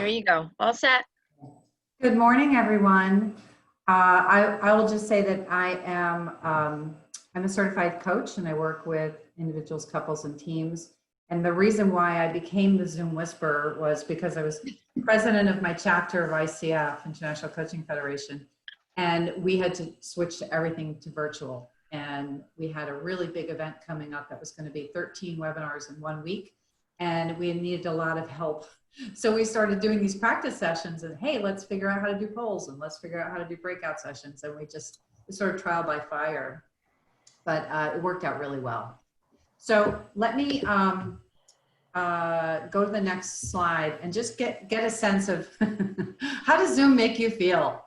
There you go. All set. Good morning, everyone. I will just say that I'm a certified coach and I work with individuals, couples, and teams. And the reason why I became the Zoom Whisperer was because I was president of my chapter of ICF, International Coaching Federation, and we had to switch to everything to virtual. And we had a really big event coming up that was going to be 13 webinars in 1 week, and we needed a lot of help. So we started doing these practice sessions and, hey, let's figure out how to do polls and let's figure out how to do breakout sessions. And we sort of trial by fire, but it worked out really well. So let me go to the next slide and just get a sense of how does Zoom make you feel?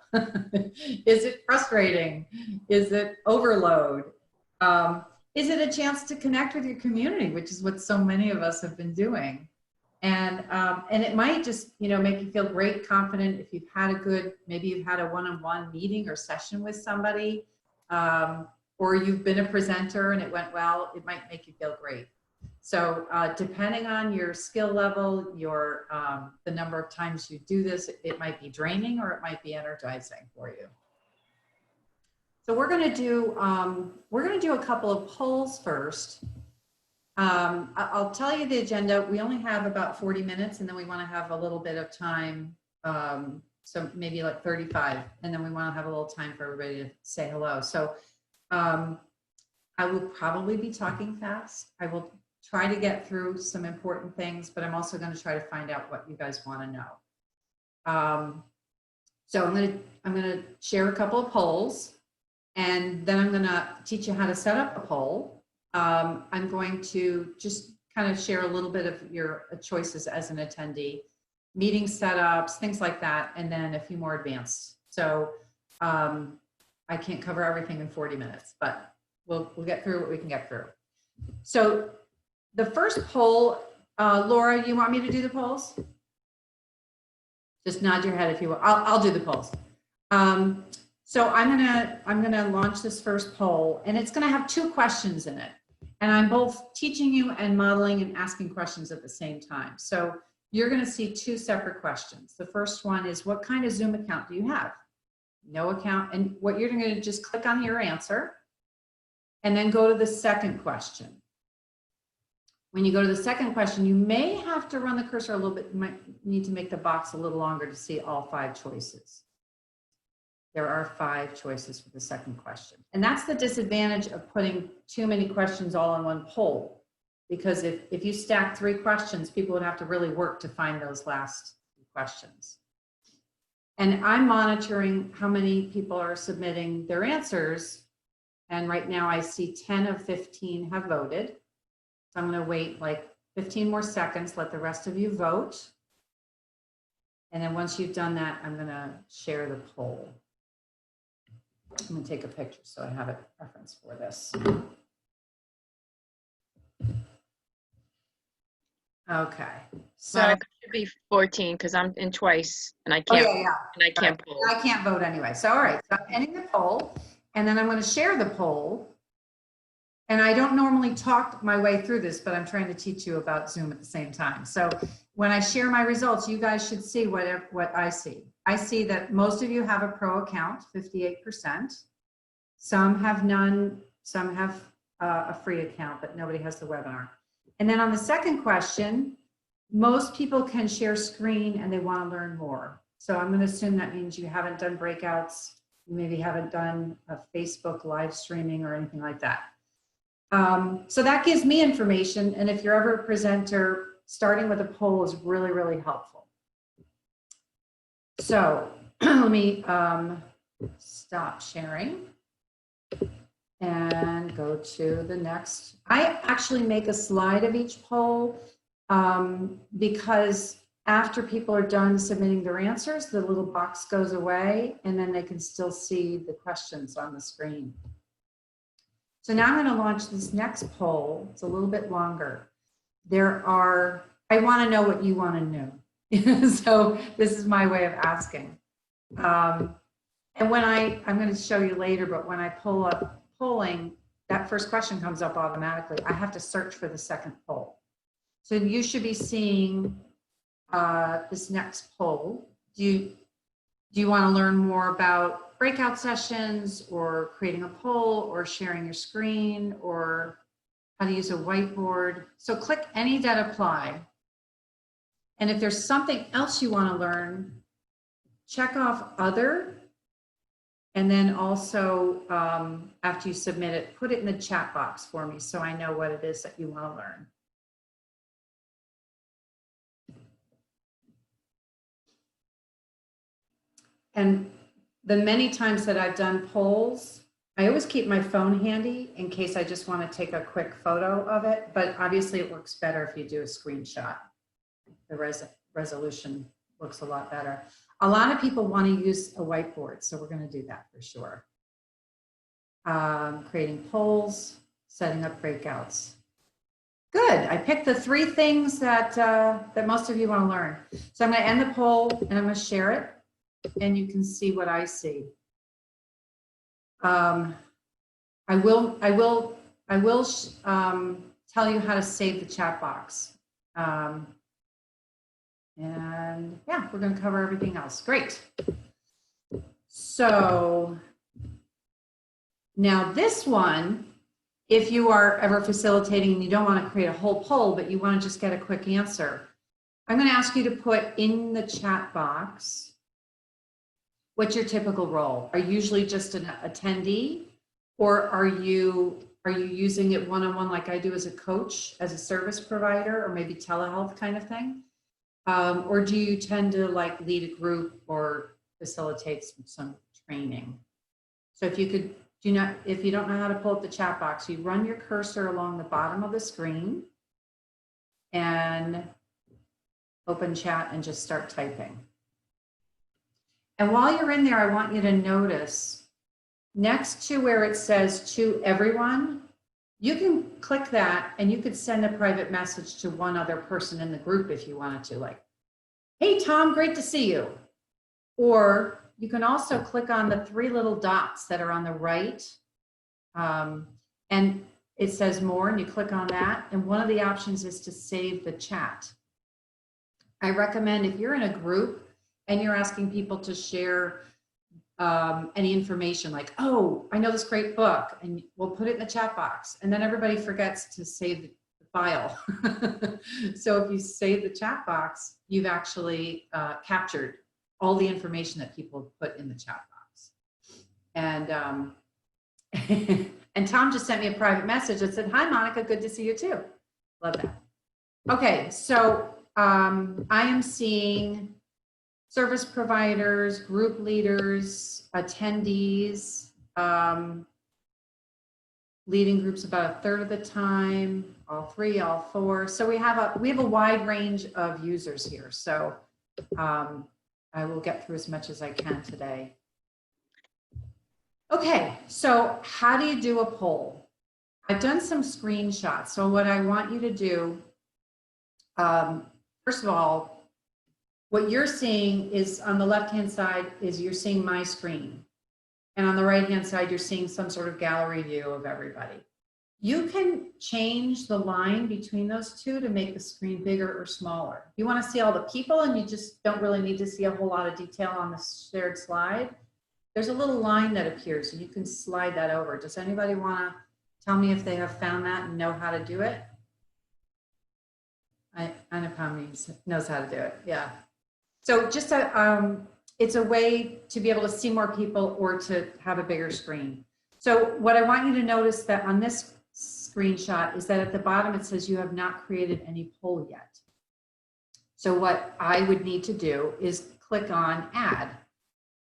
Is it frustrating? Is it overload? Is it a chance to connect with your community, which is what so many of us have been doing? And it might just, make you feel great, confident if you've had maybe you've had a one-on-one meeting or session with somebody, or you've been a presenter and it went well, it might make you feel great. So depending on your skill level, the number of times you do this, it might be draining or it might be energizing for you. So we're going to do a couple of polls first. I'll tell you the agenda. We only have about 40 minutes and then we want to have a little bit of time. So maybe like 35, and then we want to have a little time for everybody to say hello. So I will probably be talking fast. I will try to get through some important things, but I'm also going to try to find out what you guys want to know. So I'm going to share a couple of polls, and then I'm going to teach you how to set up a poll. I'm going to just kind of share a little bit of your choices as an attendee, meeting setups, things like that, and then a few more advanced. So I can't cover everything in 40 minutes, but we'll get through what we can get through. So the first poll, Laura, you want me to do the polls? Just nod your head if you will. I'll do the polls. So I'm gonna launch this first poll, and it's gonna have 2 questions in it. And I'm both teaching you and modeling and asking questions at the same time. So you're gonna see 2 separate questions. The first one is, what kind of Zoom account do you have? No account. And what you're gonna just click on your answer and then go to the second question. When you go to the second question, you may have to run the cursor a little bit. You might need to make the box a little longer to see all 5 choices. There are 5 choices for the second question. And that's the disadvantage of putting too many questions all in one poll. Because if you stack 3 questions, people would have to really work to find those last questions. And I'm monitoring how many people are submitting their answers. And right now I see 10 of 15 have voted. So I'm going to wait like 15 more seconds, let the rest of you vote. And then once you've done that, I'm going to share the poll. I'm going to take a picture so I have a reference for this. Okay. So Monica should be 14 because I'm in twice and I can't. Oh, yeah. And I can't poll. I can't vote anyway. So all right. So I'm ending the poll, and then I'm going to share the poll. And I don't normally talk my way through this, but I'm trying to teach you about Zoom at the same time. So when I share my results, you guys should see what I see. I see that most of you have a pro account, 58%. Some have none, some have a free account, but nobody has the webinar. And then on the second question, most people can share screen and they want to learn more. So I'm going to assume that means you haven't done breakouts, you maybe haven't done a Facebook live streaming or anything like that. So that gives me information, and if you're ever a presenter, starting with a poll is really, really helpful. So let me stop sharing and go to the next. I actually make a slide of each poll because after people are done submitting their answers, the little box goes away and then they can still see the questions on the screen. So now I'm going to launch this next poll. It's a little bit longer. I want to know what you want to know. So this is my way of asking. And when I'm going to show you later, but when I pull up polling, that first question comes up automatically. I have to search for the second poll. So you should be seeing this next poll. Do you want to learn more about breakout sessions or creating a poll or sharing your screen or how to use a whiteboard? So click any that apply. And if there's something else you want to learn, check off other. And then also, after you submit it, put it in the chat box for me so I know what it is that you want to learn. And the many times that I've done polls, I always keep my phone handy in case I just want to take a quick photo of it, but obviously it works better if you do a screenshot. The resolution looks a lot better. A lot of people want to use a whiteboard, so we're going to do that for sure. Creating polls, setting up breakouts. Good. I picked the 3 things that that most of you want to learn. So I'm going to end the poll and I'm going to share it, and you can see what I see. I will tell you how to save the chat box. And yeah, we're going to cover everything else. Great. So now this one, if you are ever facilitating and you don't want to create a whole poll, but you want to just get a quick answer, I'm going to ask you to put in the chat box, what's your typical role? Are you usually just an attendee, or are you using it one-on-one like I do as a coach, as a service provider, or maybe telehealth kind of thing? Or do you tend to like lead a group or facilitate some training? So if you could, if you don't know how to pull up the chat box, you run your cursor along the bottom of the screen and open chat and just start typing. And while you're in there, I want you to notice next to where it says to everyone, you can click that and you could send a private message to one other person in the group if you wanted to, like, hey, Tom, great to see you. Or you can also click on the 3 little dots that are on the right. And it says more, and you click on that. And one of the options is to save the chat. I recommend if you're in a group and you're asking people to share any information like, oh, I know this great book, and we'll put it in the chat box. And then everybody forgets to save the file. So if you save the chat box, you've actually captured all the information that people put in the chat box. And and Tom just sent me a private message that said, hi, Monica, good to see you too. Love that. Okay, so I am seeing service providers, group leaders, attendees, leading groups about 1/3 of the time, all 3, all 4. So we have a wide range of users here. So I will get through as much as I can today. Okay, so how do you do a poll? I've done some screenshots. So what I want you to do, first of all, what you're seeing is on the left-hand side is you're seeing my screen. And on the right-hand side, you're seeing some sort of gallery view of everybody. You can change the line between those two to make the screen bigger or smaller. You want to see all the people and you just don't really need to see a whole lot of detail on the shared slide. There's a little line that appears and you can slide that over. Does anybody want to tell me if they have found that and know how to do it? Anna Pami knows how to do it, yeah. So just it's a way to be able to see more people or to have a bigger screen. So what I want you to notice that on this screenshot is that at the bottom it says you have not created any poll yet. So what I would need to do is click on add,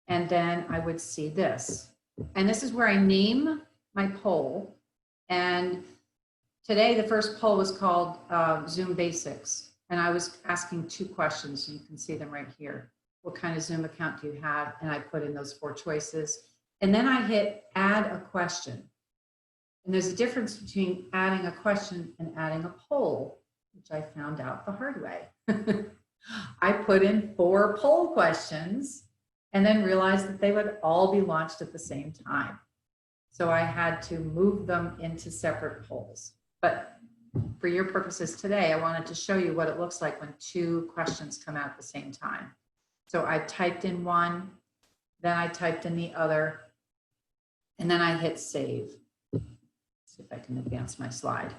and then I would see this. And this is where I name my poll. And today the first poll was called Zoom Basics. And I was asking 2 questions. You can see them right here. What kind of Zoom account do you have? And I put in those 4 choices. And then I hit add a question. And there's a difference between adding a question and adding a poll, which I found out the hard way. I put in 4 poll questions and then realized that they would all be launched at the same time. So I had to move them into separate polls. But for your purposes today, I wanted to show you what it looks like when two questions come out at the same time. So I typed in one, then I typed in the other, and then I hit save. Let's see if I can advance my slide.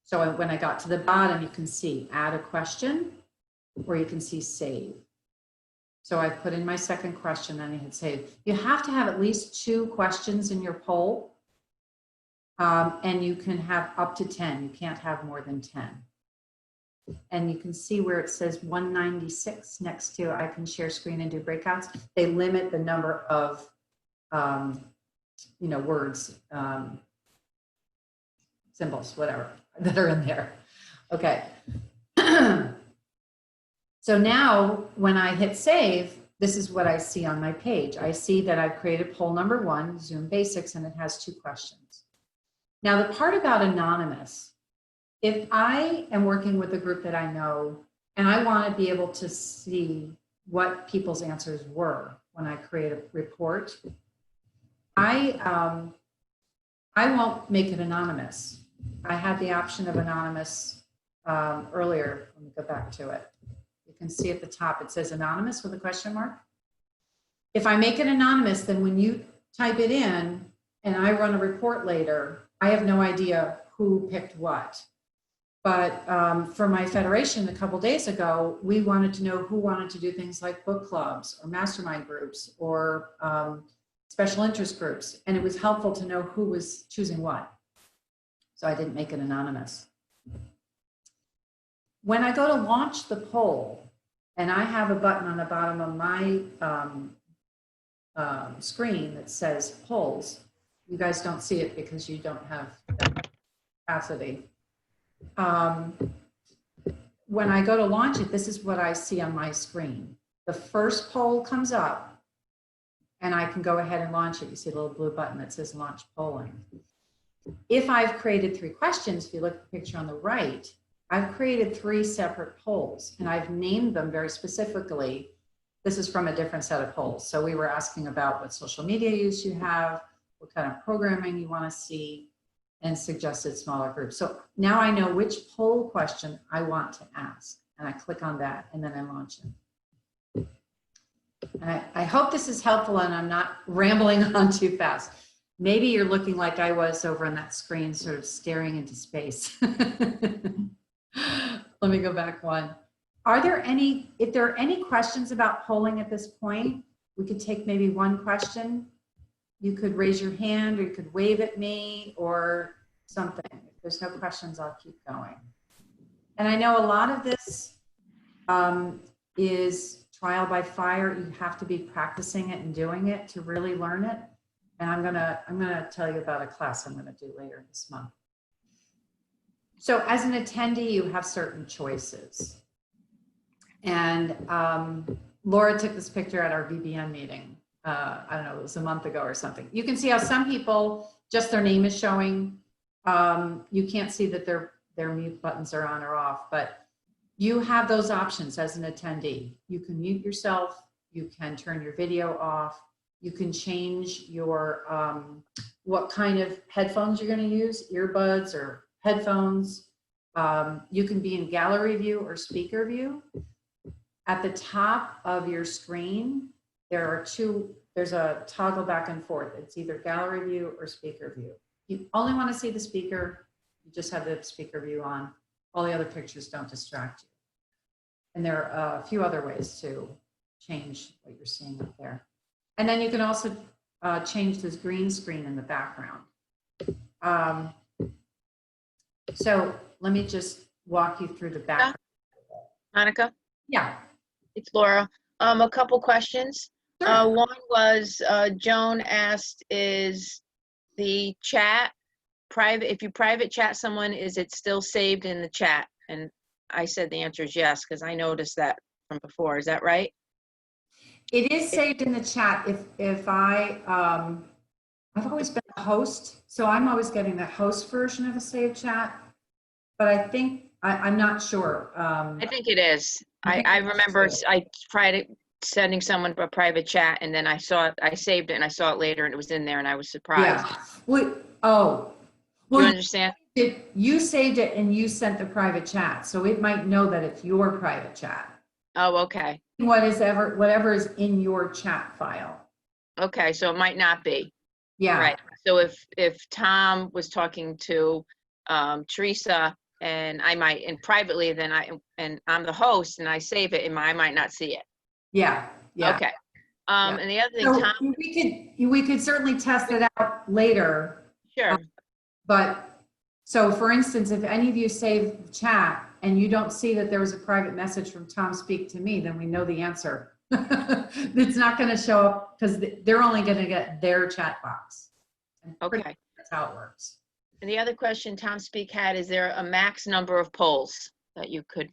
So when I got to the bottom, you can see add a question, or you can see save. So I put in my second question and I hit save. You have to have at least 2 questions in your poll. And you can have up to 10. You can't have more than 10. And you can see where it says 196 next to I can share screen and do breakouts. They limit the number of words, symbols, whatever, that are in there. Okay. So now when I hit save, this is what I see on my page. I see that I've created poll number 1, Zoom Basics, and it has 2 questions. Now the part about anonymous, if I am working with a group that I know and I want to be able to see what people's answers were when I create a report, I won't make it anonymous. I had the option of anonymous earlier. Let me go back to it. You can see at the top, it says anonymous with a question mark. If I make it anonymous, then when you type it in and I run a report later, I have no idea who picked what. But for my federation a couple days ago, we wanted to know who wanted to do things like book clubs or mastermind groups or special interest groups. And it was helpful to know who was choosing what. So I didn't make it anonymous. When I go to launch the poll, and I have a button on the bottom of my screen that says polls, you guys don't see it because you don't have that capacity. When I go to launch it, this is what I see on my screen. The first poll comes up and I can go ahead and launch it. You see a little blue button that says launch polling. If I've created 3 questions, if you look at the picture on the right, I've created 3 separate polls and I've named them very specifically. This is from a different set of polls. So we were asking about what social media use you have, what kind of programming you want to see, and suggested smaller groups. So now I know which poll question I want to ask, and I click on that and then I launch it. And I hope this is helpful and I'm not rambling on too fast. Maybe you're looking like I was over on that screen, sort of staring into space. Let me go back one. If there are any questions about polling at this point, we could take maybe one question. You could raise your hand or you could wave at me or something. If there's no questions, I'll keep going. And I know a lot of this is trial by fire. You have to be practicing it and doing it to really learn it. And I'm gonna tell you about a class I'm gonna do later this month. So as an attendee, you have certain choices. And Laura took this picture at our BBN meeting. I don't know, it was a month ago or something. You can see how some people, just their name is showing. You can't see that their mute buttons are on or off, but you have those options as an attendee. You can mute yourself, you can turn your video off, you can change your, what kind of headphones you're gonna use, earbuds or headphones. You can be in gallery view or speaker view. At the top of your screen, there's a toggle back and forth. It's either gallery view or speaker view. You only want to see the speaker, you just have the speaker view on. All the other pictures don't distract you. And there are a few other ways to change what you're seeing up there. And then you can also change this green screen in the background. So let me just walk you through the background. Monica? Yeah. It's Laura. A couple questions. Sure. One was Joan asked, is the chat private? If you private chat someone, is it still saved in the chat? And I said the answer is yes, because I noticed that from before. Is that right? It is saved in the chat. If I've always been a host, so I'm always getting the host version of a saved chat, but I think, I'm not sure. I think it is. I remember I tried sending someone a private chat and then I saw it, I saved it and I saw it later and it was in there and I was surprised. Yeah. Well, you understand? You saved it and you sent the private chat, so it might know that it's your private chat. Oh, okay. Whatever is in your chat file. Okay, so it might not be. Yeah. Right. So if Tom was talking to Teresa and I might, and privately, then I'm the host and I save it and I might not see it. Yeah. Yeah. Okay. Yeah. And the other thing, So Tom, we could certainly test it out later. sure. But so for instance, if any of you save the chat and you don't see that there was a private message from Tom Speak to Me, then we know the answer. It's not going to show up because they're only going to get their chat box. And Okay. that's how it works. And the other question Tom Speak had, is there a max number of polls that you could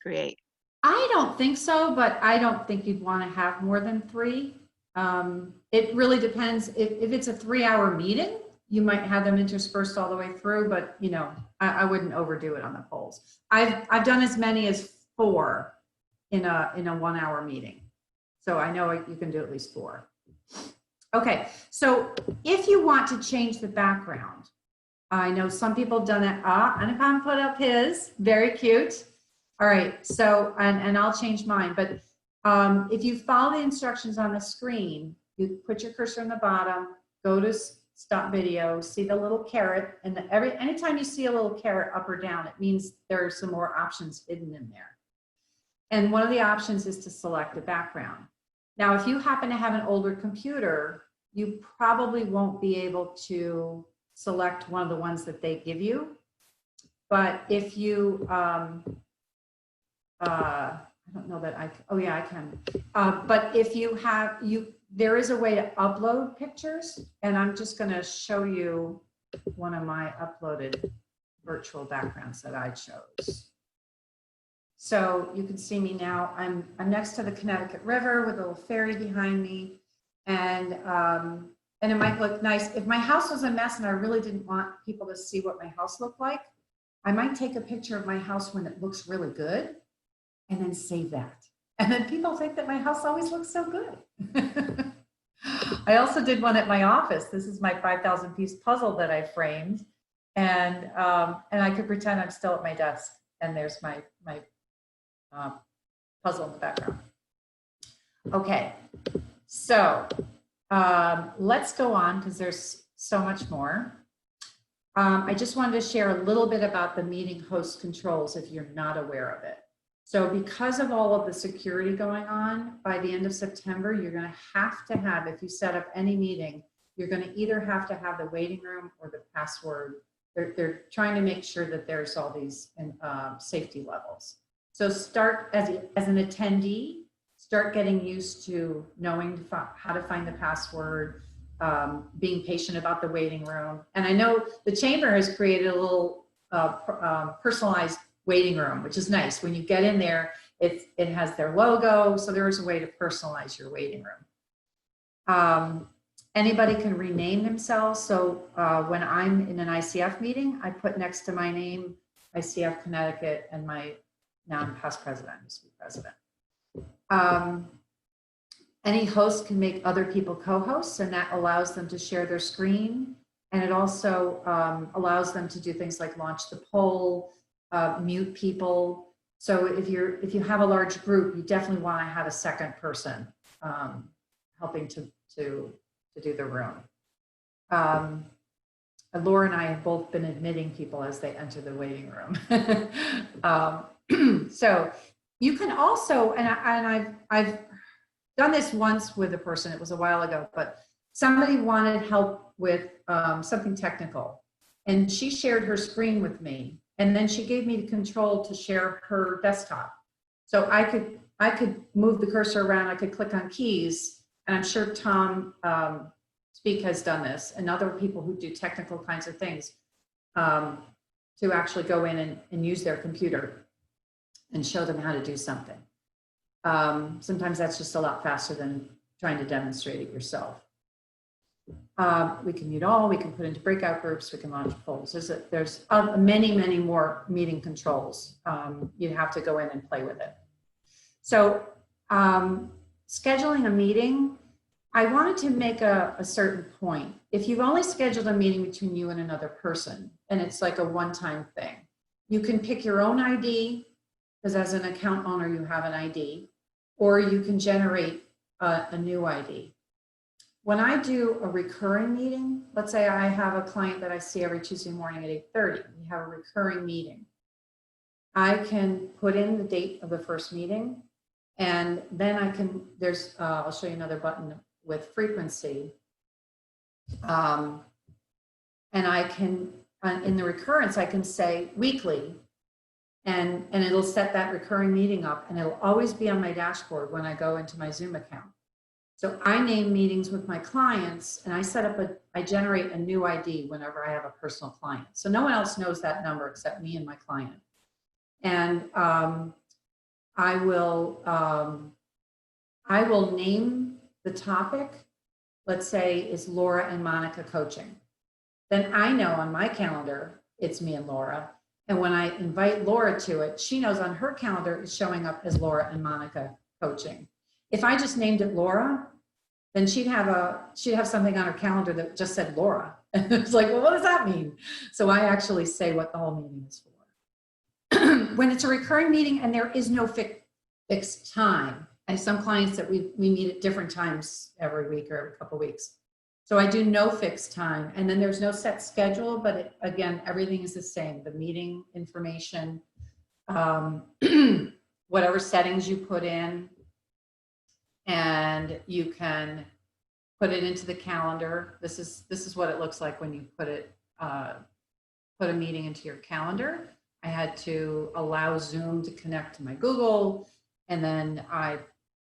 create? I don't think so, but I don't think you'd want to have more than 3. It really depends. If it's a 3-hour meeting, you might have them interspersed all the way through, but you know, I wouldn't overdo it on the polls. I've done as many as 4 in a 1-hour meeting. So I know you can do at least 4. Okay, so if you want to change the background, I know some people have done it. Anupam put up his, very cute. All right, so, and I'll change mine, but if you follow the instructions on the screen, you put your cursor on the bottom, go to stop video, see the little caret, and anytime you see a little caret up or down, it means there are some more options hidden in there. And one of the options is to select a background. Now, if you happen to have an older computer, you probably won't be able to select one of the ones that they give you. But if you, I don't know that oh yeah, I can. But if you have, there is a way to upload pictures, and I'm just gonna show you one of my uploaded virtual backgrounds that I chose. So you can see me now. I'm next to the Connecticut River with a little ferry behind me, and it might look nice. If my house was a mess and I really didn't want people to see what my house looked like, I might take a picture of my house when it looks really good and then save that. And then people think that my house always looks so good. I also did one at my office. This is my 5,000 piece puzzle that I framed. And I could pretend I'm still at my desk and there's my puzzle in the background. Okay, so let's go on because there's so much more. I just wanted to share a little bit about the meeting host controls if you're not aware of it. So because of all of the security going on, by the end of September, you're going to have, if you set up any meeting, you're going to either have to have the waiting room or the password. They're trying to make sure that there's all these safety levels. So start as an attendee, start getting used to knowing how to find the password, being patient about the waiting room. And I know the chamber has created a little personalized waiting room, which is nice. When you get in there, it has their logo. So there is a way to personalize your waiting room. Anybody can rename themselves. So when I'm in an ICF meeting, I put next to my name, ICF Connecticut, and now I'm past president, I used to be president. Any host can make other people co-hosts, and that allows them to share their screen. And it also allows them to do things like launch the poll, mute people. So if you have a large group, you definitely want to have a second person helping to do the room. Laura and I have both been admitting people as they enter the waiting room. So you can also, and I've done this once with a person, it was a while ago, but somebody wanted help with something technical, and she shared her screen with me, and then she gave me the control to share her desktop. So I could move the cursor around, I could click on keys, and I'm sure Tom Speak has done this, and other people who do technical kinds of things, to actually go in and use their computer and show them how to do something. Sometimes that's just a lot faster than trying to demonstrate it yourself. We can mute all, we can put into breakout groups, we can launch polls. There's many more meeting controls. You have to go in and play with it. So scheduling a meeting, I wanted to make a certain point. If you've only scheduled a meeting between you and another person, and it's like a one-time thing, you can pick your own ID, because as an account owner, you have an ID, or you can generate a new ID. When I do a recurring meeting, let's say I have a client that I see every Tuesday morning at 8:30, we have a recurring meeting. I can put in the date of the first meeting, and then I can, I'll show you another button with frequency. And I can, in the recurrence, I can say weekly, and it'll set that recurring meeting up, and it'll always be on my dashboard when I go into my Zoom account. So I name meetings with my clients, and I generate a new ID whenever I have a personal client. So no one else knows that number except me and my client. And I will name the topic, let's say is Laura and Monica coaching. Then I know on my calendar, it's me and Laura. And when I invite Laura to it, she knows on her calendar it's showing up as Laura and Monica coaching. If I just named it Laura, then she'd have something on her calendar that just said Laura. And it's like, well, what does that mean? So I actually say what the whole meeting is for. When it's a recurring meeting and there is no fixed time, I have some clients that we meet at different times every week or every couple of weeks. So I do no fixed time, and then there's no set schedule, but again, everything is the same. The meeting information, whatever settings you put in, and you can put it into the calendar. This is what it looks like when you put a meeting into your calendar. I had to allow Zoom to connect to my Google, and then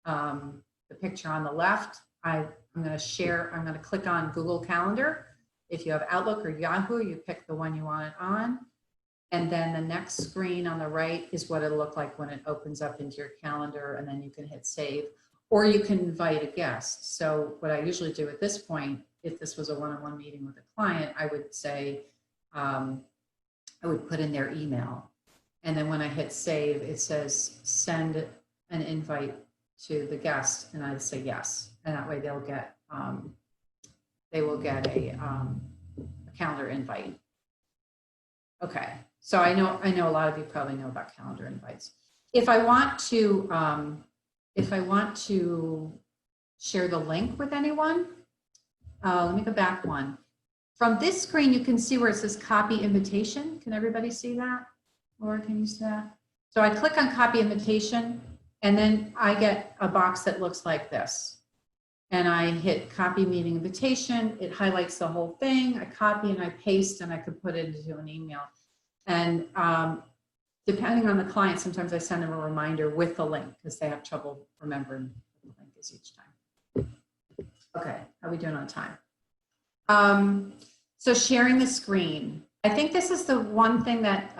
the picture on the left, I'm going to click on Google Calendar. If you have Outlook or Yahoo, you pick the one you want it on. And then the next screen on the right is what it'll look like when it opens up into your calendar, and then you can hit save, or you can invite a guest. So what I usually do at this point, if this was a one-on-one meeting with a client, I would say, I would put in their email. And then when I hit save, it says send an invite to the guest, and I'd say yes. And that way they will get a calendar invite. Okay, so I know a lot of you probably know about calendar invites. If I want to share the link with anyone, let me go back one. From this screen, you can see where it says copy invitation. Can everybody see that? Laura, can you see that? So I click on copy invitation, and then I get a box that looks like this. And I hit copy meeting invitation. It highlights the whole thing. I copy and I paste, and I could put it into an email. And depending on the client, sometimes I send them a reminder with the link because they have trouble remembering what the link is each time. Okay, how are we doing on time? So sharing the screen. I think this is the one thing that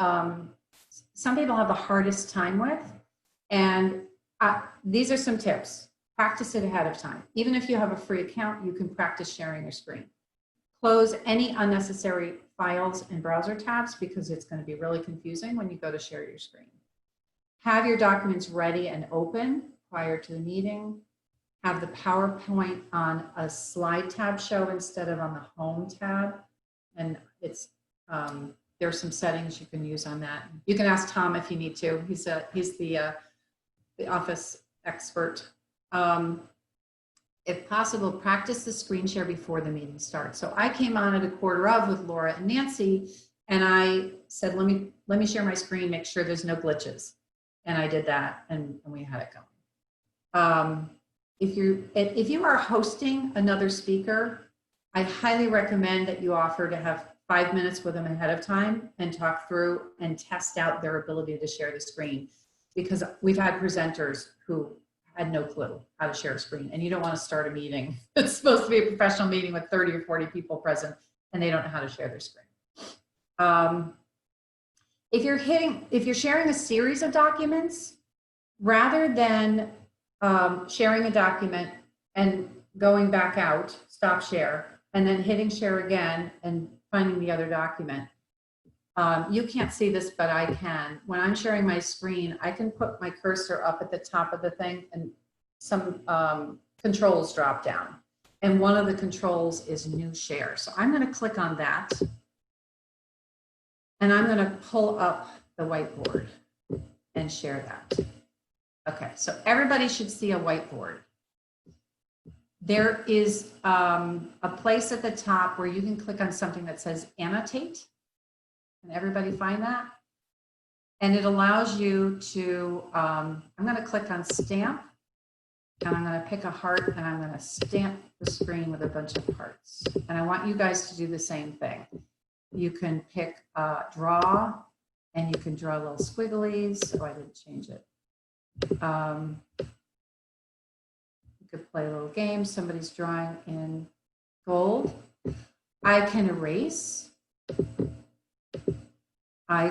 some people have the hardest time with. And these are some tips. Practice it ahead of time. Even if you have a free account, you can practice sharing your screen. Close any unnecessary files and browser tabs because it's going to be really confusing when you go to share your screen. Have your documents ready and open prior to the meeting. Have the PowerPoint on a slide tab show instead of on the home tab. And it's there's some settings you can use on that. You can ask Tom if you need to. He's the Office expert. If possible, practice the screen share before the meeting starts. So I came on at 1:15 with Laura and Nancy, and I said, let me share my screen, make sure there's no glitches. And I did that, and we had it going. If you are hosting another speaker, I highly recommend that you offer to have 5 minutes with them ahead of time and talk through and test out their ability to share the screen. Because we've had presenters who had no clue how to share a screen, and you don't want to start a meeting. It's supposed to be a professional meeting with 30 or 40 people present, and they don't know how to share their screen. If you're sharing a series of documents, rather than sharing a document and going back out, stop share, and then hitting share again and finding the other document. You can't see this, but I can. When I'm sharing my screen, I can put my cursor up at the top of the thing, and some controls drop down. And one of the controls is new share. So I'm going to click on that. And I'm going to pull up the whiteboard and share that. Okay, so everybody should see a whiteboard. There is a place at the top where you can click on something that says annotate. Can everybody find that? And it allows you to, I'm going to click on stamp, and I'm going to pick a heart, and I'm going to stamp the screen with a bunch of hearts. And I want you guys to do the same thing. You can pick draw, and you can draw little squigglies. Oh, I didn't change it. You could play a little game. Somebody's drawing in gold. I can erase. I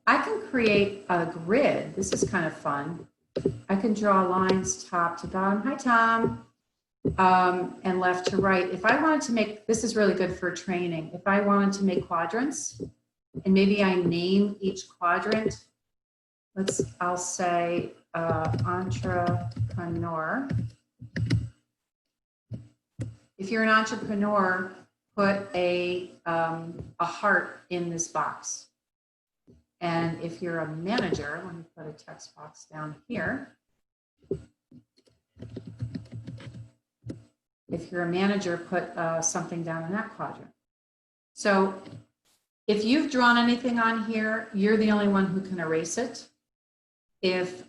can create a grid. This is kind of fun. I can draw lines top to bottom. Hi, Tom. And left to right. If I wanted to make, this is really good for training. If I wanted to make quadrants, and maybe I name each quadrant, I'll say entrepreneur. If you're an entrepreneur, put a heart in this box. And if you're a manager, let me put a text box down here. If you're a manager, put something down in that quadrant. So if you've drawn anything on here, you're the only one who can erase it. If,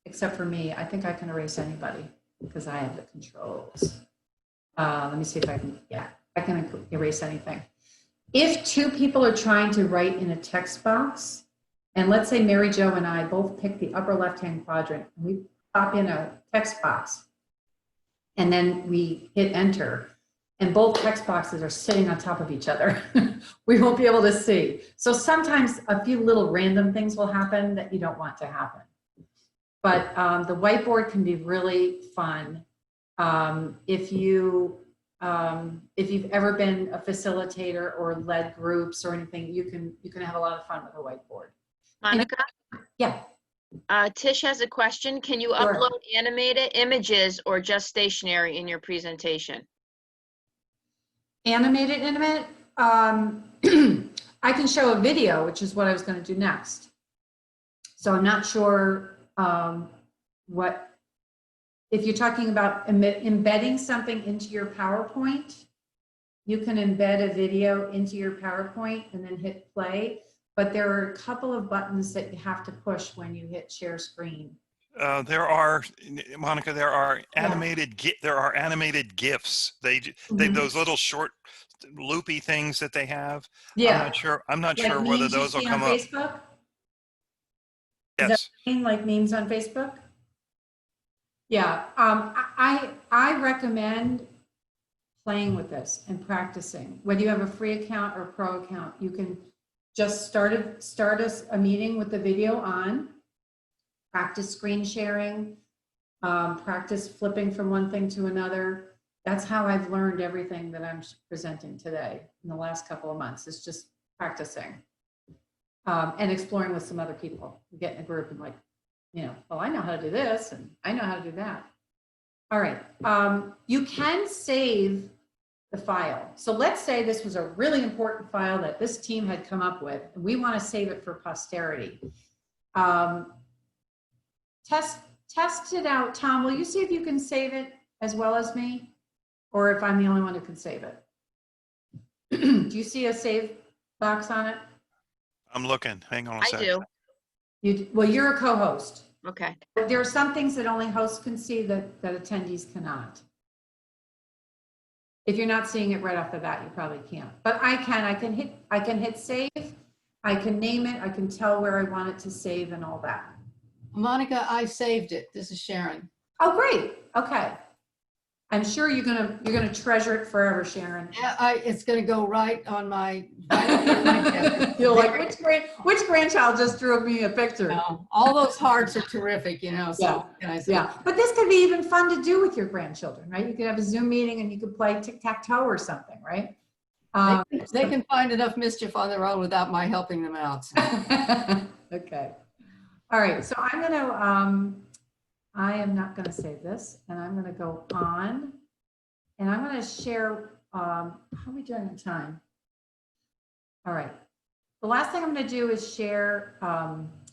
except for me, I think I can erase anybody because I have the controls. Let me see if I can, yeah, I can erase anything. If two people are trying to write in a text box, and let's say Mary Jo and I both pick the upper left-hand quadrant, and we pop in a text box, and then we hit enter, and both text boxes are sitting on top of each other, we won't be able to see. So sometimes a few little random things will happen that you don't want to happen. But the whiteboard can be really fun. If you've ever been a facilitator or led groups or anything, you can have a lot of fun with a whiteboard. Monica? Yeah. Tish has a question. Can you Sure. upload animated images or just stationary in your presentation? Animated. I can show a video, which is what I was going to do next. So I'm not sure if you're talking about embedding something into your PowerPoint, you can embed a video into your PowerPoint and then hit play. But there are a couple of buttons that you have to push when you hit share screen. There are, Monica, there are animated GIFs. They those little short loopy things that they have. Yeah. I'm not Like sure whether memes you those will see come on up. Facebook? Is Yes. that like memes on Facebook? Yeah, I recommend playing with this and practicing. Whether you have a free account or pro account, you can just start a meeting with the video on, practice screen sharing, practice flipping from one thing to another. That's how I've learned everything that I'm presenting today in the last couple of months. It's just practicing and exploring with some other people. You get in a group and like, well, I know how to do this and I know how to do that. All right, you can save the file. So let's say this was a really important file that this team had come up with, and we want to save it for posterity. Test it out. Tom, will you see if you can save it as well as me? Or if I'm the only one who can save it? Do you see a save box on it? I'm looking. Hang on a I second. do. Well, you're a co-host. Okay. There are some things that only hosts can see that attendees cannot. If you're not seeing it right off the bat, you probably can't. But I can hit save. I can name it. I can tell where I want it to save and all that. Monica, I saved it. This is Sharon. Oh, great. Okay. I'm sure you're gonna treasure it forever, Sharon. Yeah, it's going to go right on my. You're like, which grandchild just drew me a picture? No, all those hearts are terrific, So Yeah. can I say? Yeah, but this could be even fun to do with your grandchildren, right? You could have a Zoom meeting and you could play tic-tac-toe or something, right? They can find enough mischief on their own without my helping them out. Okay. All right. So I'm going to I am not going to save this, and I'm going to go on, and I'm going to share, how are we doing on time? All right. The last thing I'm going to do is share,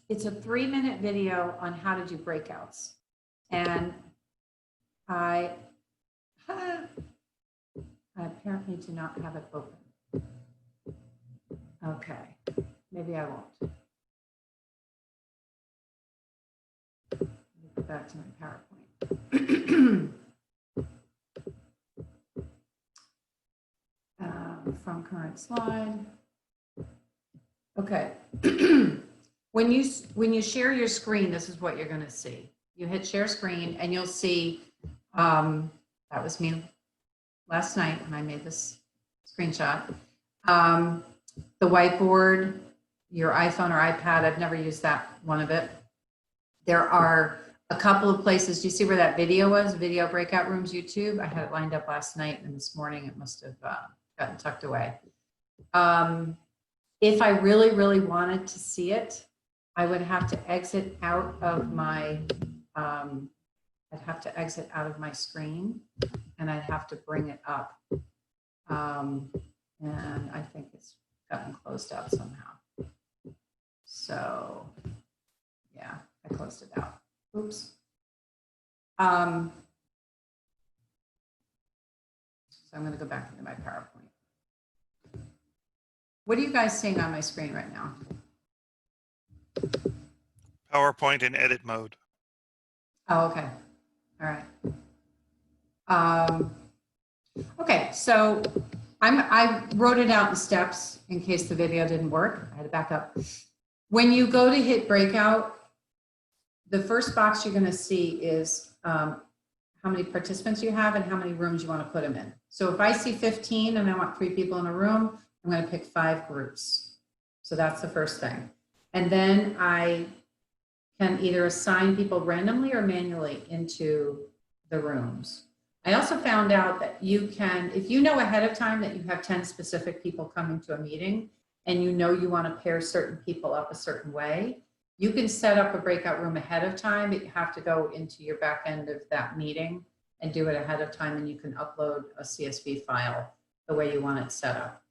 it's a 3-minute video on how to do breakouts. And I apparently do not have it open. Okay, maybe I won't. Let me go back to my PowerPoint. From current slide. Okay. When you share your screen, this is what you're going to see. You hit share screen and you'll see, that was me last night when I made this screenshot. The whiteboard, your iPhone or iPad, I've never used that one of it. There are a couple of places. Do you see where that video was? Video breakout rooms, YouTube. I had it lined up last night, and this morning it must have gotten tucked away. If I really, really wanted to see it, I would have to exit out of my, I'd have to exit out of my screen, and I'd have to bring it up. And I think it's gotten closed out somehow. So yeah, I closed it out. Oops. So I'm going to go back into my PowerPoint. What are you guys seeing on my screen right now? PowerPoint in edit mode. Oh, okay. All right. Okay, so I wrote it out in steps in case the video didn't work. I had to back up. When you go to hit breakout, the first box you're going to see is how many participants you have and how many rooms you want to put them in. So if I see 15 and I want 3 people in a room, I'm going to pick 5 groups. So that's the first thing. And then I can either assign people randomly or manually into the rooms. I also found out that you can, if you know ahead of time that you have 10 specific people coming to a meeting and you know you want to pair certain people up a certain way, you can set up a breakout room ahead of time, but you have to go into your back end of that meeting and do it ahead of time, and you can upload a CSV file the way you want it set up.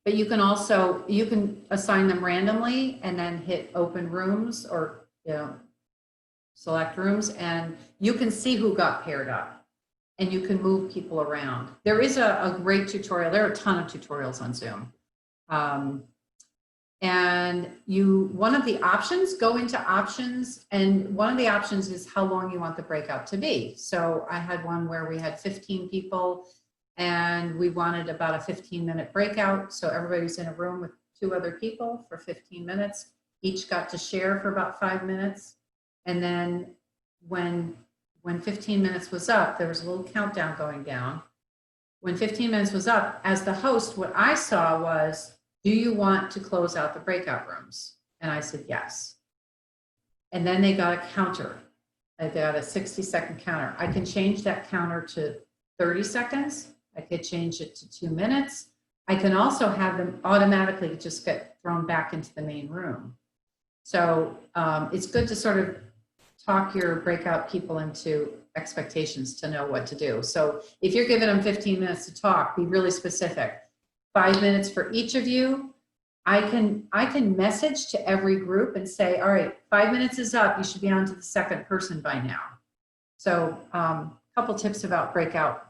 But you can also, you can assign them randomly and then hit open rooms or, select rooms, and you can see who got paired up and you can move people around. There is a great tutorial. There are a ton of tutorials on Zoom. And one of the options, go into options, and one of the options is how long you want the breakout to be. So I had one where we had 15 people and we wanted about a 15-minute breakout. So everybody was in a room with 2 other people for 15 minutes. Each got to share for about 5 minutes. And then when 15 minutes was up, there was a little countdown going down. When 15 minutes was up, as the host, what I saw was, do you want to close out the breakout rooms? And I said, yes. And then they got a counter. They got a 60-second counter. I can change that counter to 30 seconds. I could change it to 2 minutes. I can also have them automatically just get thrown back into the main room. So it's good to sort of talk your breakout people into expectations to know what to do. So if you're giving them 15 minutes to talk, be really specific. 5 minutes for each of you. I can message to every group and say, all right, 5 minutes is up. You should be on to the second person by now. So a couple tips about breakout.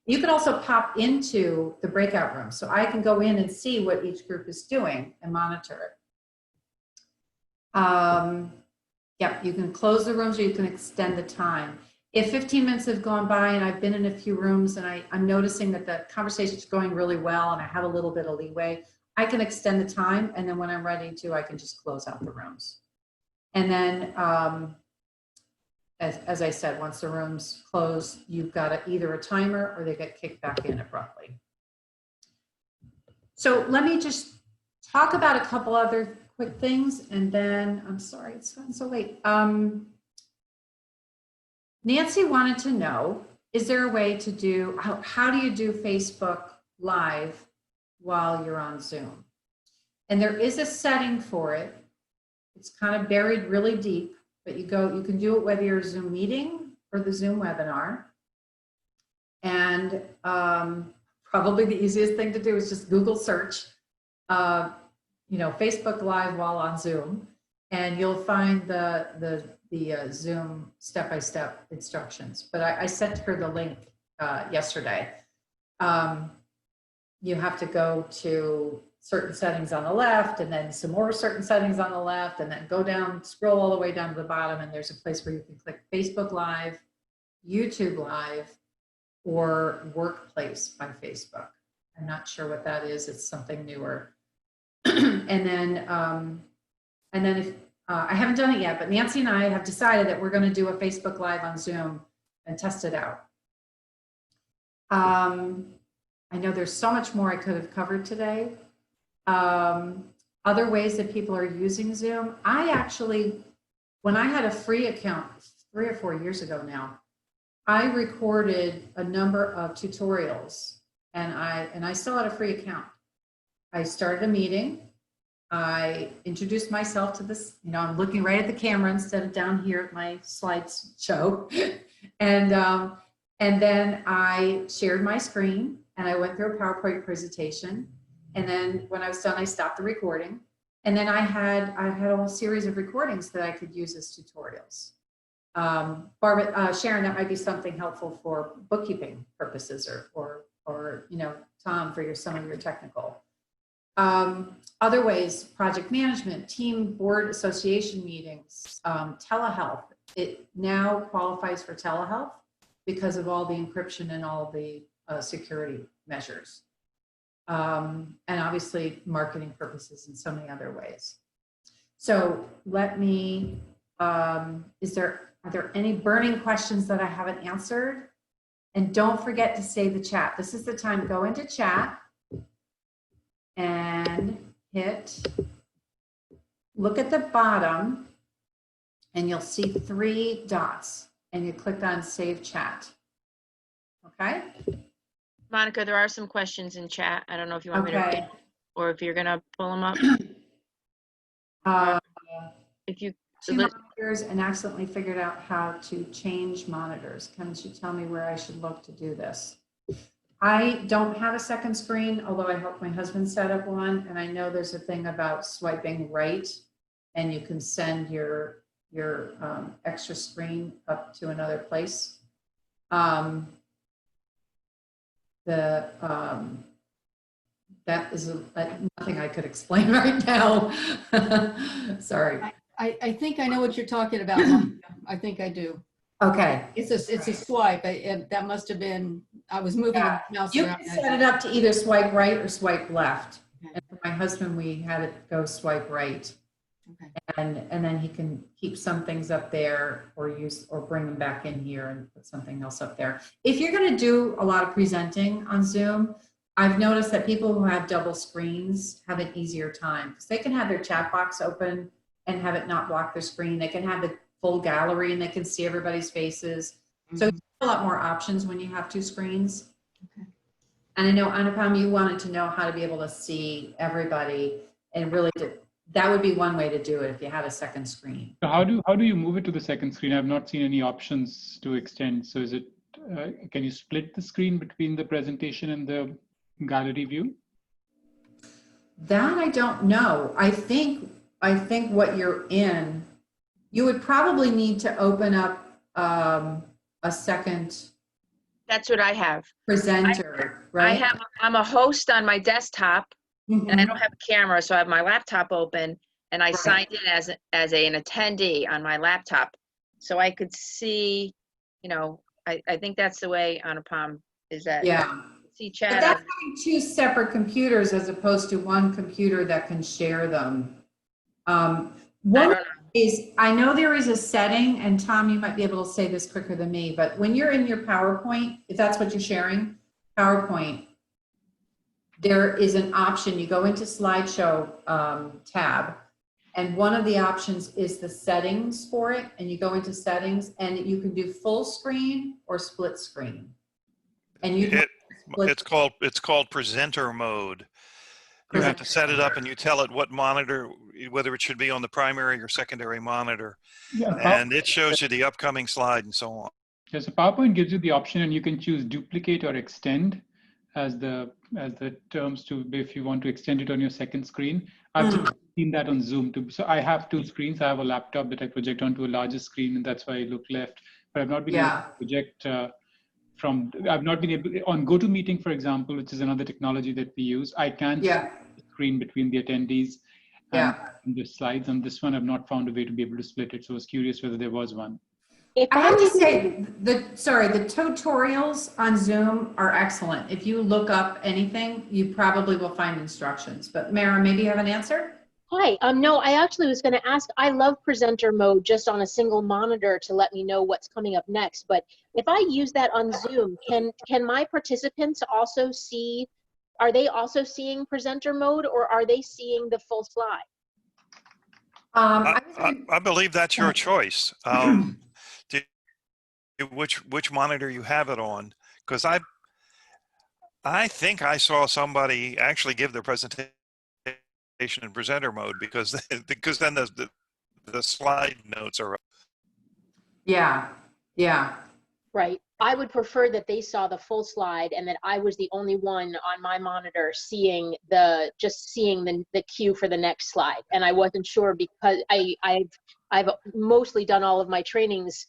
You can also pop into the breakout room. So I can go in and see what each group is doing and monitor it. Yep, you can close the rooms or you can extend the time. If 15 minutes have gone by and I've been in a few rooms and I'm noticing that the conversation's going really well and I have a little bit of leeway, I can extend the time, and then when I'm ready to, I can just close out the rooms. And then, as I said, once the rooms close, you've got either a timer or they get kicked back in abruptly. So let me just talk about a couple other quick things, and then, I'm sorry, it's gotten so late. Nancy wanted to know, is there a way to do, how do you do Facebook Live while you're on Zoom? And there is a setting for it. It's kind of buried really deep. but you can do it whether you're a Zoom meeting or the Zoom webinar. And probably the easiest thing to do is just Google search, Facebook Live while on Zoom, and you'll find the Zoom step-by-step instructions. But I sent her the link yesterday. You have to go to certain settings on the left, and then some more certain settings on the left, and then go down, scroll all the way down to the bottom, and there's a place where you can click Facebook Live, YouTube Live, or Workplace by Facebook. I'm not sure what that is. It's something newer. and then if I haven't done it yet, but Nancy and I have decided that we're going to do a Facebook Live on Zoom and test it out. I know there's so much more I could have covered today. Other ways that people are using Zoom. I actually, when I had a free account 3 or 4 years ago now, I recorded a number of tutorials, and I still had a free account. I started a meeting. I introduced myself to this, I'm looking right at the camera instead of down here at my slideshow. And then I shared my screen, and I went through a PowerPoint presentation. And then when I was done, I stopped the recording. And then I had a whole series of recordings that I could use as tutorials. Barbara, Sharon, that might be something helpful for bookkeeping purposes, or Tom, for some of your technical. Other ways: project management, team board association meetings, telehealth. It now qualifies for telehealth because of all the encryption and all the security measures. And obviously marketing purposes and so many other ways. So let me, are there any burning questions that I haven't answered? And don't forget to save the chat. This is the time to go into chat and look at the bottom, and you'll see 3 dots, and you click on save chat. Okay? Monica, there are some questions in chat. I don't know if you want me to read or if you're going to pull them up. If you 2 monitors and accidentally figured out how to change monitors. Can you tell me where I should look to do this? I don't have a second screen, although I helped my husband set up one, and I know there's a thing about swiping right, and you can send your extra screen up to another place. That is nothing I could explain right now. Sorry. I think I know what you're talking about, Monica. I think I do. Okay. It's a swipe. That must have been, I was moving the mouse You around. can set it up to either swipe right or swipe left. Okay. And for my husband, we had it go swipe right. Okay. And then he can keep some things up there, or bring them back in here and put something else up there. If you're going to do a lot of presenting on Zoom, I've noticed that people who have double screens have an easier time, because they can have their chat box open and have it not block their screen. They can have the full gallery and they can see everybody's faces. Mm-hmm. So you have a lot more options when you have 2 screens. Okay. And I know, Anupam, you wanted to know how to be able to see everybody, and really that would be one way to do it if you had a second screen. So how do you move it to the second screen? I've not seen any options to extend. So is it, can you split the screen between the presentation and the gallery view? That I don't know. I think what you're in, you would probably need to open up a second. That's what I have. Presenter, right? I'm a host on my desktop, mm-hmm. and I don't have a camera, so I have my laptop open, and I signed in as an attendee on my laptop, so I could see. I think that's the way, Anupam, is that. Yeah. See chat. But that's having 2 separate computers as opposed to one computer that can share them. One is, I know there is a setting, and Tom, you might be able to say this quicker than me, but when you're in your PowerPoint, if that's what you're sharing, PowerPoint, there is an option. You go into slideshow tab, and one of the options is the settings for it, and you go into settings, and you can do full screen or split screen. And it's called presenter mode. You have to set it up, and you tell it what monitor whether it should be on the primary or secondary monitor. Yeah, And it shows you the upcoming slide and so on. yeah, so PowerPoint gives you the option, and you can choose duplicate or extend as the terms to if you want to extend it on your second screen. I've just seen that on Zoom too. So I have two screens. I have a laptop that I project onto a larger screen, and that's why I look left. But I've not been able to project I've not been able, on GoToMeeting, for example, which is another technology that we use, I can see the screen between the attendees and the slides. On this one, I've not found a way to be able to split it. So I was curious whether there was one. I have to say, the tutorials on Zoom are excellent. If you look up anything, you probably will find instructions. But Mara, maybe you have an answer? Hi, no, I actually was going to ask, I love presenter mode just on a single monitor to let me know what's coming up next. But if I use that on Zoom, can my participants also see, are they also seeing presenter mode, or are they seeing the full slide? I believe that's your choice. Which monitor you have it on, because I think I saw somebody actually give their presentation in presenter mode because then the slide notes are up. Yeah. Right. I would prefer that they saw the full slide and that I was the only one on my monitor seeing the cue for the next slide. And I wasn't sure because I've mostly done all of my trainings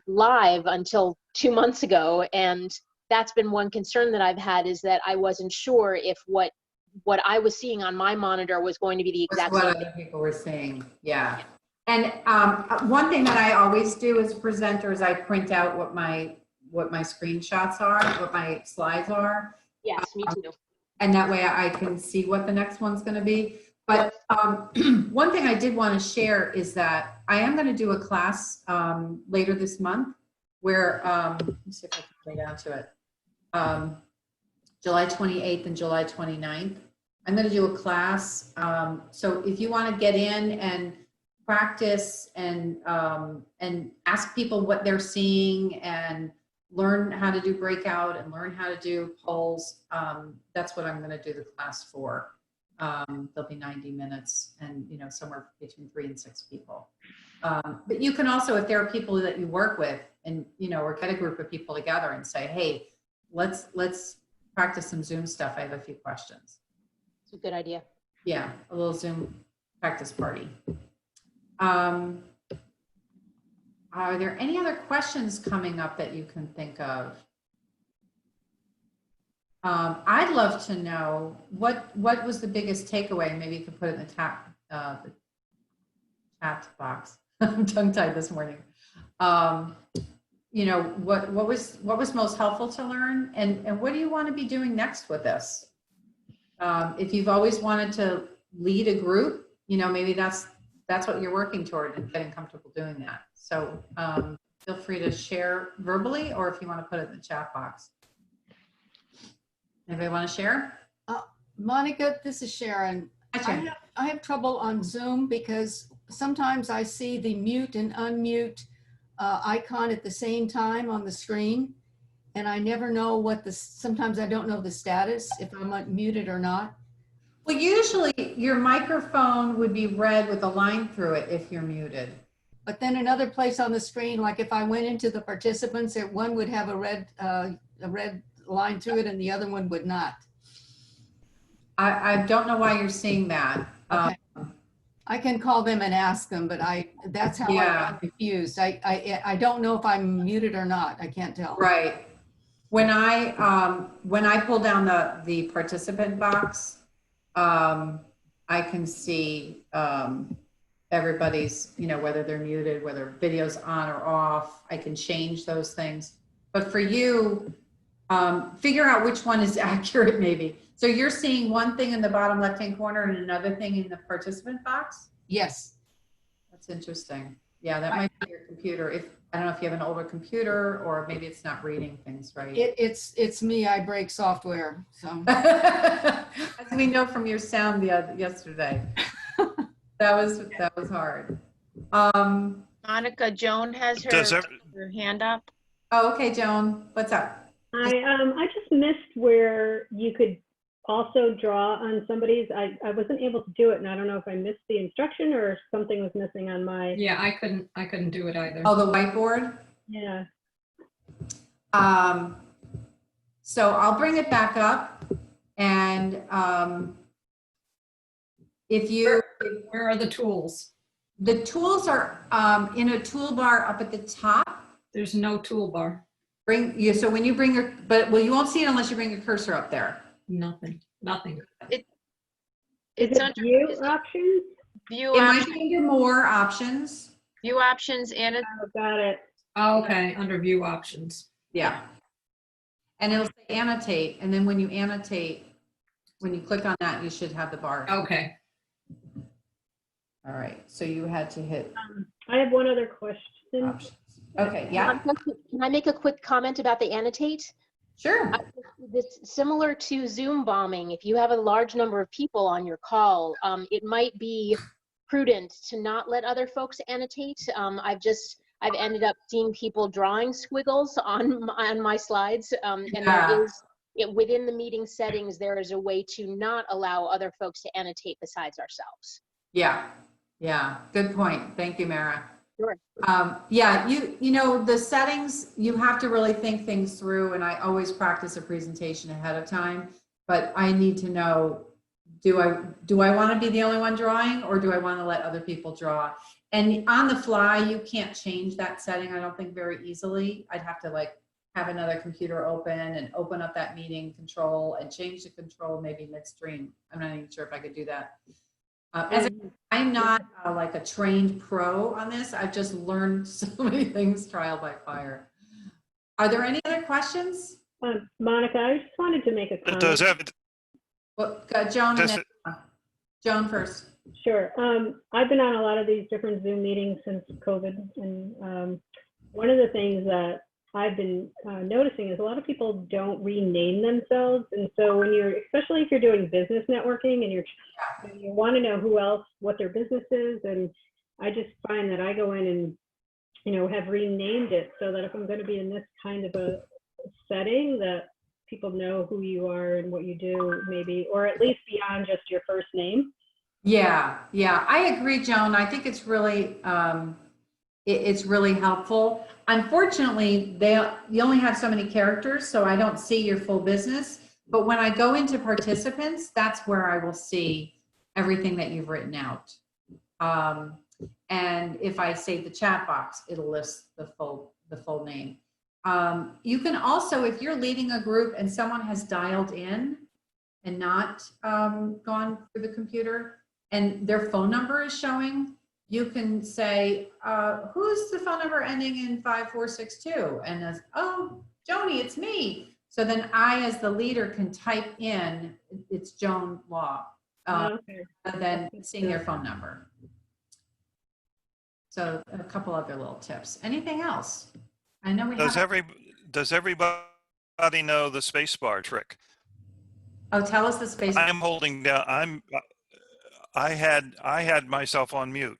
live until 2 months ago, and that's been one concern that I've had, is that I wasn't sure if what I was seeing on my monitor was going to be the exact What same other people were seeing. Yeah. And one thing that I always do as a presenter is I print out what my screenshots are, what my slides are. Yes, me too. And that way I can see what the next one's going to be. But one thing I did want to share is that I am going to do a class later this month where, let me see if I can play down to it, July 28th and July 29th. I'm going to do a class. So if you want to get in and practice and ask people what they're seeing and learn how to do breakout and learn how to do polls, that's what I'm going to do the class for. There'll be 90 minutes and, somewhere between 3 and 6 people. But you can also, if there are people that you work with and, or get a group of people together and say, hey, let's practice some Zoom stuff. I have a few questions. It's a good idea. Yeah, a little Zoom practice party. Are there any other questions coming up that you can think of? I'd love to know what was the biggest takeaway. Maybe you could put it in the chat box. I'm tongue-tied this morning. What was most helpful to learn, and what do you want to be doing next with this? If you've always wanted to lead a group, maybe that's what you're working toward and getting comfortable doing that. So feel free to share verbally, or if you want to put it in the chat box. Anybody want to share? Monica, this is Sharon. I have trouble on Zoom because sometimes I see the mute and unmute icon at the same time on the screen, and I never know sometimes I don't know the status, if I'm muted or not. Well, usually your microphone would be red with a line through it if you're muted. But then another place on the screen, like if I went into the participants, one would have a red line through it and the other one would not. I don't know why you're seeing that. Okay. I can call them and ask them, but that's how I got confused. I don't know if I'm muted or not. I can't tell. Right. When I pull down the participant box, I can see everybody's, whether they're muted, whether video's on or off. I can change those things. But for you, figure out which one is accurate maybe. So you're seeing one thing in the bottom left-hand corner and another thing in the participant box? Yes. That's interesting. Yeah, that might be your computer. I don't know if you have an older computer or maybe it's not reading things right. It's me. I break software. So As we know from your sound yesterday. That was hard. Monica, Joan has her hand up. Oh, okay, Joan, what's up? I just missed where you could also draw on somebody's? I wasn't able to do it, and I don't know if I missed the instruction or something was missing on my. Yeah, I couldn't do it either. Oh, the whiteboard? Yeah. So I'll bring it back up, and if you, Where are the tools? the tools are in a toolbar up at the top. There's no toolbar. Bring you, so when you bring your, well, you won't see it unless you bring your cursor up there. Nothing. It's Is it under view options? view It might options, be under more options. view options, and it's Oh, got it. Oh, okay, under view options. Yeah. And it'll say annotate, and then when you annotate, when you click on that, you should have the bar. Okay. All right, so you had to hit I have one other question. options. Okay, yeah, Can I make a quick comment about the annotate? sure. This similar to Zoom bombing. If you have a large number of people on your call, it might be prudent to not let other folks annotate. I've ended up seeing people drawing squiggles on my slides, and Yeah. there is within the meeting settings there is a way to not allow other folks to annotate besides ourselves. Yeah, yeah, good point. Thank you, Mara. Sure. Yeah, you know, the settings, you have to really think things through, and I always practice a presentation ahead of time, but I need to know, do I want to be the only one drawing, or do I want to let other people draw? And on the fly, you can't change that setting, I don't think, very easily. I'd have to like have another computer open and open up that meeting control and change the control maybe midstream. I'm not even sure if I could do that. I'm not like a trained pro on this. I've just learned so many things trial by fire. Are there any other questions? Monica, I just wanted to make a comment. Does that, Well, Joan, and does then, it, Joan first. Sure. I've been on a lot of these different Zoom meetings since COVID, and one of the things that I've been noticing is a lot of people don't rename themselves, and so when you're, especially if you're doing business networking and you want to know who else, what their business is, and I just find that I go in and, you know, have renamed it so that if I'm going to be in this kind of a setting, that people know who you are and what you do, maybe, or at least beyond just your first name. Yeah, I agree, Joan. I think it's really it's really helpful. Unfortunately, you only have so many characters, so I don't see your full business. But when I go into participants, that's where I will see everything that you've written out. And if I save the chat box, it'll list the full name. You can also, if you're leading a group and someone has dialed in and not gone through the computer and their phone number is showing, you can say, who's the phone number ending in 5462? And as, oh, Joni, it's me. So then I, as the leader, can type in, it's Joan Law, Okay. rather than seeing their phone number. So a couple other little tips. Anything else? I know we does have. everybody know the space bar trick? Oh, tell us the space. I'm holding down, I had myself on mute.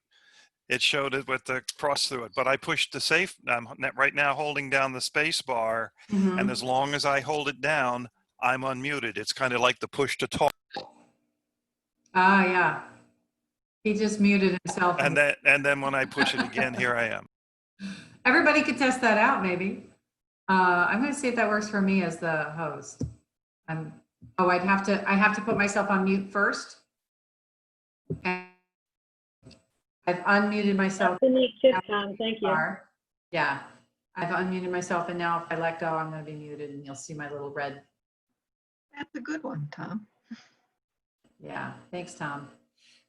It showed it with the cross through it, but I pushed the safe. I'm right now holding down the space bar, Mhm. and as long as I hold it down, I'm unmuted. It's kind of like the push to talk. Ah, yeah. He just muted himself. And then when I push it again, here I am. Everybody could test that out, maybe. I'm going to see if that works for me as the host. I have to put myself on mute first. And I've unmuted myself. That's a neat tip, Tom. Thank you. Yeah, I've unmuted myself, and now if I let go, I'm going to be muted, and you'll see my little red. That's a good one, Tom. Yeah, thanks, Tom.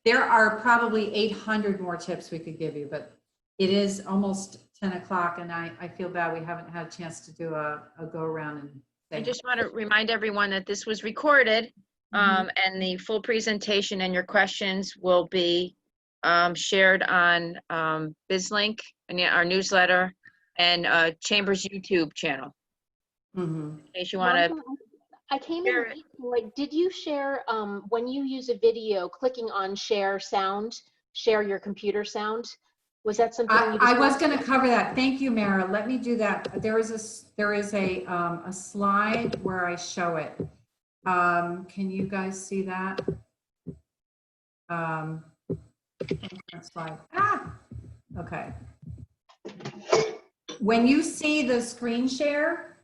There are probably 800 more tips we could give you, but it is almost 10 o'clock, and I feel bad we haven't had a chance to do a go around and say. I just want to remind everyone that this was recorded, and the full presentation and your questions will be shared on BizLink and our newsletter and Chamber's YouTube channel. Mhm. In case you want to. I came in late. Like, did you share when you use a video, clicking on share sound, share your computer sound? Was that something you I was discussed? going to cover that. Thank you, Mara. Let me do that. There is a slide where I show it. Can you guys see that? Next slide. Okay. When you see the screen share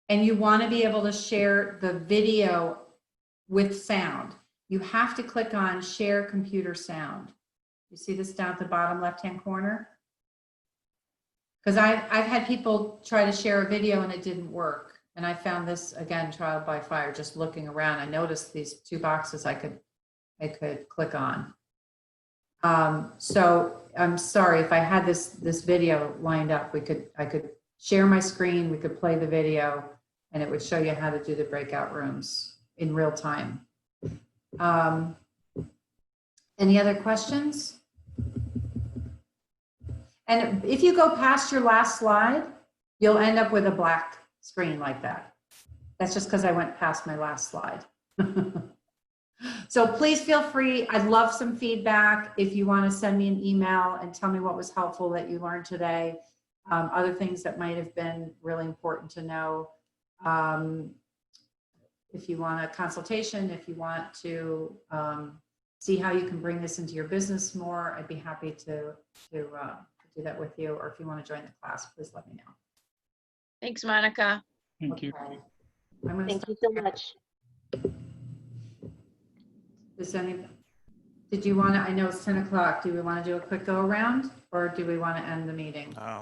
and you want to be able to share the video with sound, you have to click on share computer sound. You see this down at the bottom left-hand corner? Because I've had people try to share a video and it didn't work. And I found this, again, trial by fire, just looking around. I noticed these two boxes I could click on. So I'm sorry if I had this video lined up, I could share my screen, we could play the video, and it would show you how to do the breakout rooms in real time. Any other questions? And if you go past your last slide, you'll end up with a black screen like that. That's just because I went past my last slide. So please feel free. I'd love some feedback. If you want to send me an email and tell me what was helpful that you learned today, other things that might have been really important to know. If you want a consultation, if you want to see how you can bring this into your business more, I'd be happy to do that with you. Or if you want to join the class, please let me know. Thanks, Monica. Thank you. Okay. I'm gonna Thank you stop. so much. Did you want to, I know it's 10 o'clock. Do we want to do a quick go around or do we want to end the meeting? No.